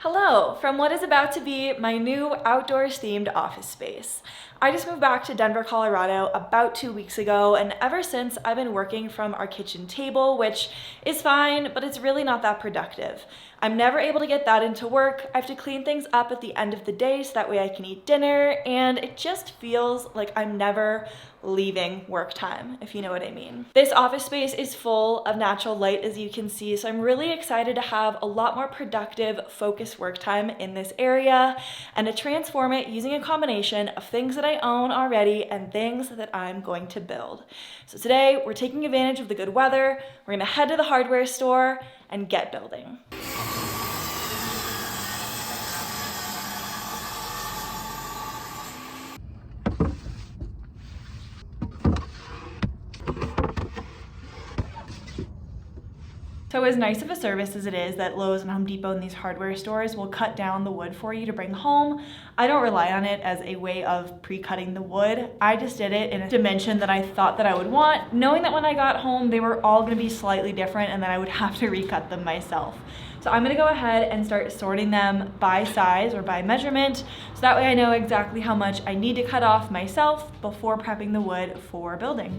Hello, from what is about to be my new outdoors themed office space. I just moved back to Denver, Colorado about 2 weeks ago, and ever since I've been working from our kitchen table, which is fine, but it's really not that productive. I'm never able to get that into work. I have to clean things up at the end of the day so that way I can eat dinner, and it just feels like I'm never leaving work time, if you know what I mean. This office space is full of natural light, as you can see, so I'm really excited to have a lot more productive, focused work time in this area and to transform it using a combination of things that I own already and things that I'm going to build. So today we're taking advantage of the good weather. We're gonna head to the hardware store and get building. So as nice of a service as it is that Lowe's and Home Depot and these hardware stores will cut down the wood for you to bring home, I don't rely on it as a way of pre-cutting the wood. I just did it in a dimension that I thought that I would want, knowing that when I got home they were all gonna be slightly different and then I would have to recut them myself. So I'm gonna go ahead and start sorting them by size or by measurement, so that way I know exactly how much I need to cut off myself before prepping the wood for building.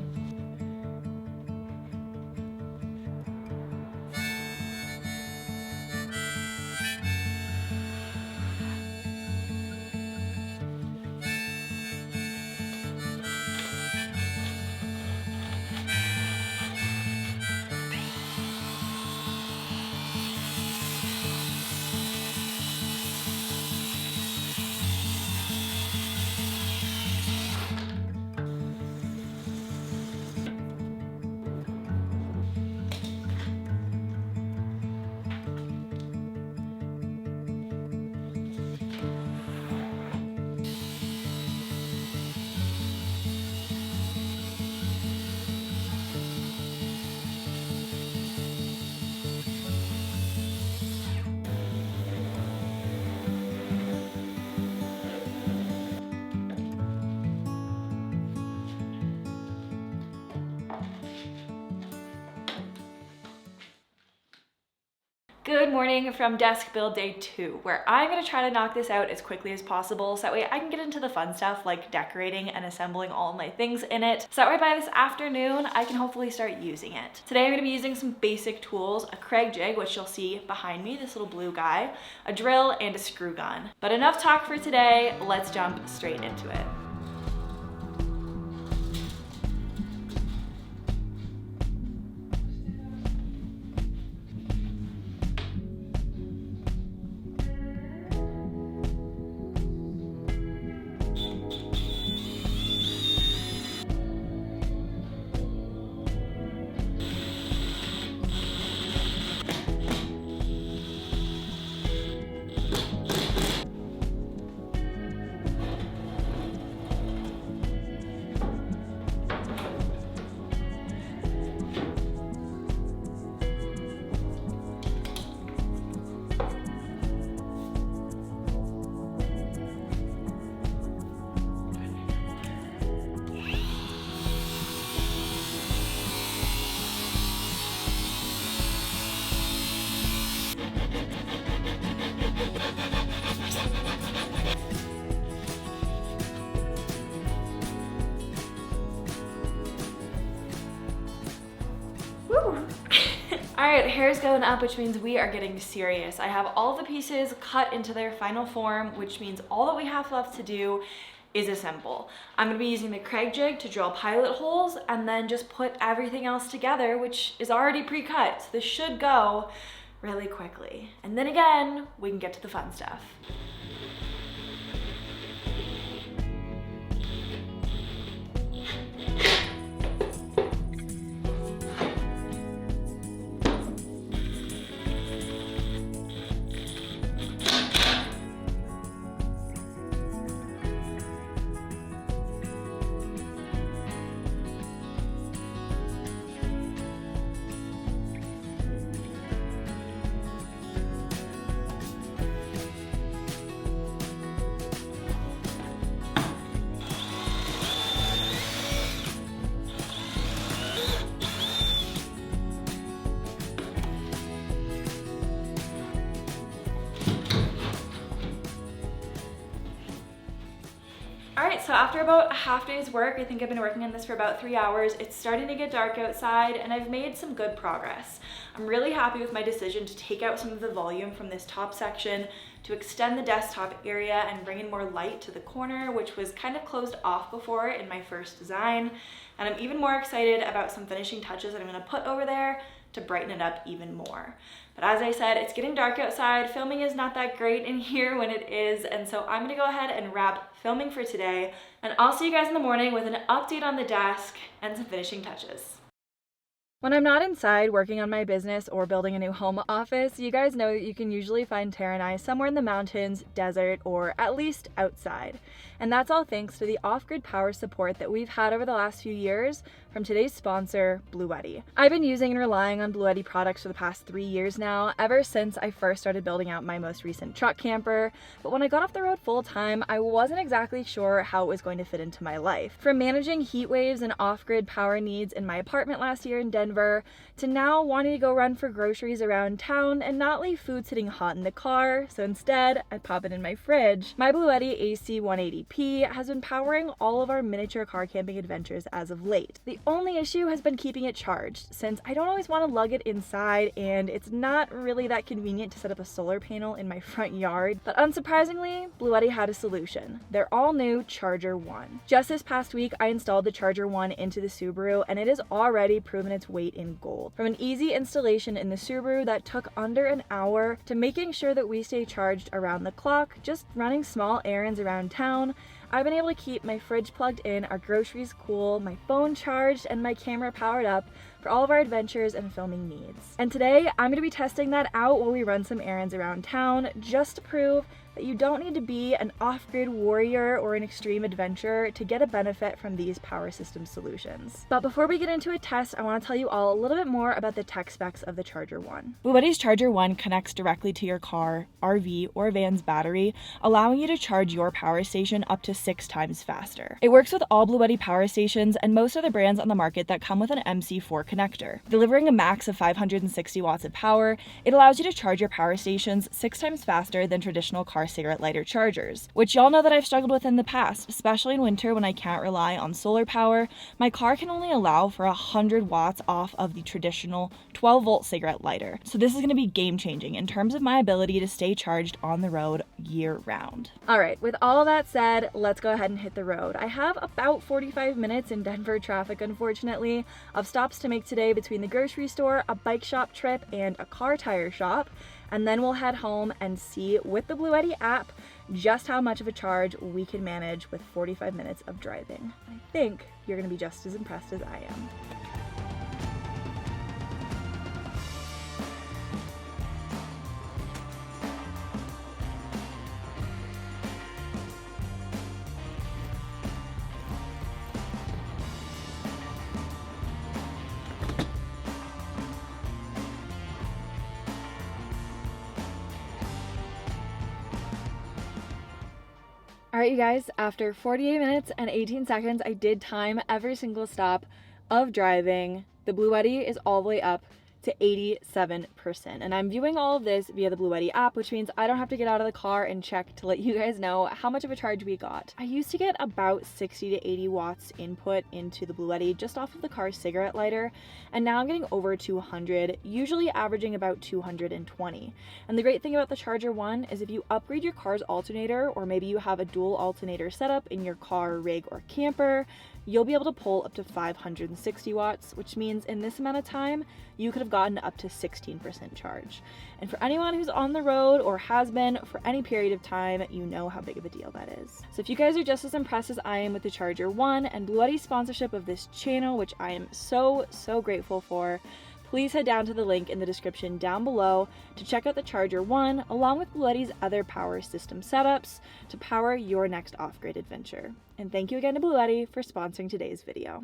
Good morning from desk build day 2, where I'm gonna try to knock this out as quickly as possible so that way I can get into the fun stuff like decorating and assembling all my things in it. So that way by this afternoon, I can hopefully start using it. Today I'm gonna be using some basic tools, a Kreg jig, which you'll see behind me, this little blue guy, a drill, and a screw gun. But enough talk for today, let's jump straight into it. All right, hair's going up, which means we are getting serious. I have all the pieces cut into their final form, which means all that we have left to do is assemble. I'm gonna be using the Kreg jig to drill pilot holes and then just put everything else together, which is already pre-cut. So this should go really quickly. And then again, we can get to the fun stuff. Alright, so after about a half day's work, I think I've been working on this for about 3 hours, it's starting to get dark outside and I've made some good progress. I'm really happy with my decision to take out some of the volume from this top section, to extend the desktop area and bring in more light to the corner, which was kind of closed off before in my first design. And I'm even more excited about some finishing touches that I'm going to put over there to brighten it up even more. But as I said, it's getting dark outside. Filming is not that great in here when it is, and so I'm gonna go ahead and wrap filming for today, and I'll see you guys in the morning with an update on the desk and some finishing touches. When I'm not inside working on my business or building a new home office, you guys know that you can usually find Tara and I somewhere in the mountains, desert, or at least outside. And that's all thanks to the off-grid power support that we've had over the last few years from today's sponsor, Bluetti. I've been using and relying on Bluetti products for the past 3 years now, ever since I first started building out my most recent truck camper. But when I got off the road full time, I wasn't exactly sure how it was going to fit into my life. From managing heat waves and off-grid power needs in my apartment last year in Denver, to now wanting to go run for groceries around town and not leave food sitting hot in the car, so instead I pop it in my fridge. My Bluetti AC 180P has been powering all of our miniature car camping adventures as of late. The only issue has been keeping it charged, since I don't always want to lug it inside and it's not really that convenient to set up a solar panel in my front yard. But unsurprisingly, Bluetti had a solution: their all-new Charger 1. Just this past week, I installed the Charger 1 into the Subaru and it has already proven its weight in gold. From an easy installation in the Subaru that took under an hour, to making sure that we stay charged around the clock, just running small errands around town, I've been able to keep my fridge plugged in, our groceries cool, my phone charged, and my camera powered up for all of our adventures and filming needs. And today, I'm going to be testing that out while we run some errands around town, just to prove that you don't need to be an off-grid warrior or an extreme adventurer to get a benefit from these power system solutions. But before we get into a test, I want to tell you all a little bit more about the tech specs of the Charger 1. Bluetti's Charger 1 connects directly to your car, RV, or van's battery, allowing you to charge your power station up to 6 times faster. It works with all Bluetti power stations and most of the brands on the market that come with an MC4 connector. Delivering a max of 560 watts of power, it allows you to charge your power stations 6 times faster than traditional car cigarette lighter chargers, which y'all know that I've struggled with in the past, especially in winter when I can't rely on solar power. My car can only allow for 100 watts off of the traditional 12-volt cigarette lighter. So this is going to be game-changing in terms of my ability to stay charged on the road year-round. All right, with all that said, let's go ahead and hit the road. I have about 45 minutes in Denver traffic, unfortunately, of stops to make today between the grocery store, a bike shop trip, and a car tire shop. And then we'll head home and see with the Bluetti app just how much of a charge we can manage with 45 minutes of driving. I think you're going to be just as impressed as I am. Alright you guys, after 48 minutes and 18 seconds, I did time every single stop of driving. The Bluetti is all the way up to 87%. And I'm viewing all of this via the Bluetti app, which means I don't have to get out of the car and check to let you guys know how much of a charge we got. I used to get about 60 to 80 watts input into the Bluetti just off of the car's cigarette lighter, and now I'm getting over 200, usually averaging about 220. And the great thing about the Charger 1 is if you upgrade your car's alternator, or maybe you have a dual alternator setup in your car, rig, or camper, you'll be able to pull up to 560 watts, which means in this amount of time, you could have gotten up to 16% charge. And for anyone who's on the road or has been for any period of time, you know how big of a deal that is. So if you guys are just as impressed as I am with the Charger 1 and Bluetti's sponsorship of this channel, which I am so grateful for, please head down to the link in the description down below to check out the Charger 1 along with Bluetti's other power system setups to power your next off-grid adventure. And thank you again to Bluetti for sponsoring today's video.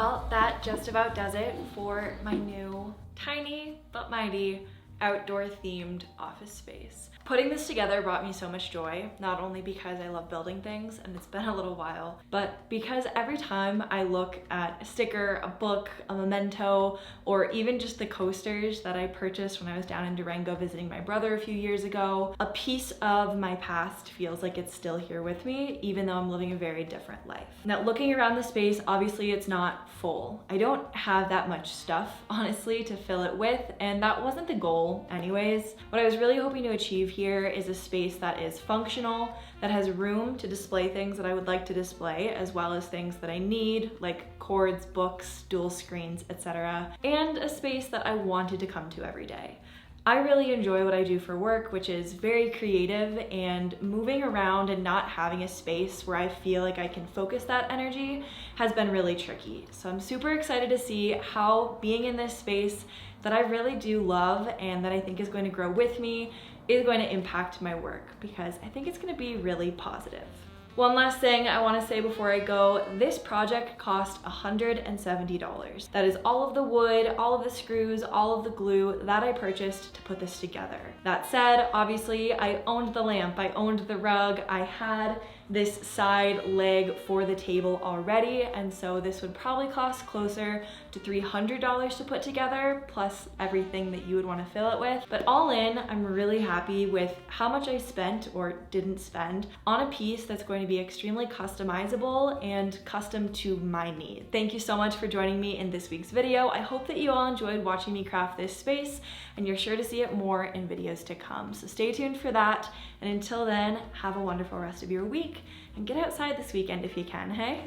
Well, that just about does it for my new tiny but mighty outdoor themed office space. Putting this together brought me so much joy, not only because I love building things and it's been a little while, but because every time I look at a sticker, a book, a memento, or even just the coasters that I purchased when I was down in Durango visiting my brother a few years ago, a piece of my past feels like it's still here with me, even though I'm living a very different life. Now, looking around the space, obviously it's not full. I don't have that much stuff, honestly, to fill it with, and that wasn't the goal anyways. What I was really hoping to achieve here is a space that is functional, that has room to display things that I would like to display, as well as things that I need, like cords, books, dual screens, etc., and a space that I wanted to come to every day. I really enjoy what I do for work, which is very creative, and moving around and not having a space where I feel like I can focus that energy has been really tricky. So I'm super excited to see how being in this space that I really do love and that I think is going to grow with me is going to impact my work, because I think it's going to be really positive. One last thing I want to say before I go, this project cost $170. That is all of the wood, all of the screws, all of the glue that I purchased to put this together. That said, obviously I owned the lamp, I owned the rug, I had this side leg for the table already, and so this would probably cost closer to $300 to put together, plus everything that you would want to fill it with. But all in, I'm really happy with how much I spent, or didn't spend, on a piece that's going to be extremely customizable and custom to my needs. Thank you so much for joining me in this week's video. I hope that you all enjoyed watching me craft this space, and you're sure to see it more in videos to come. So stay tuned for that, and until then, have a wonderful rest of your week, and get outside this weekend if you can, hey?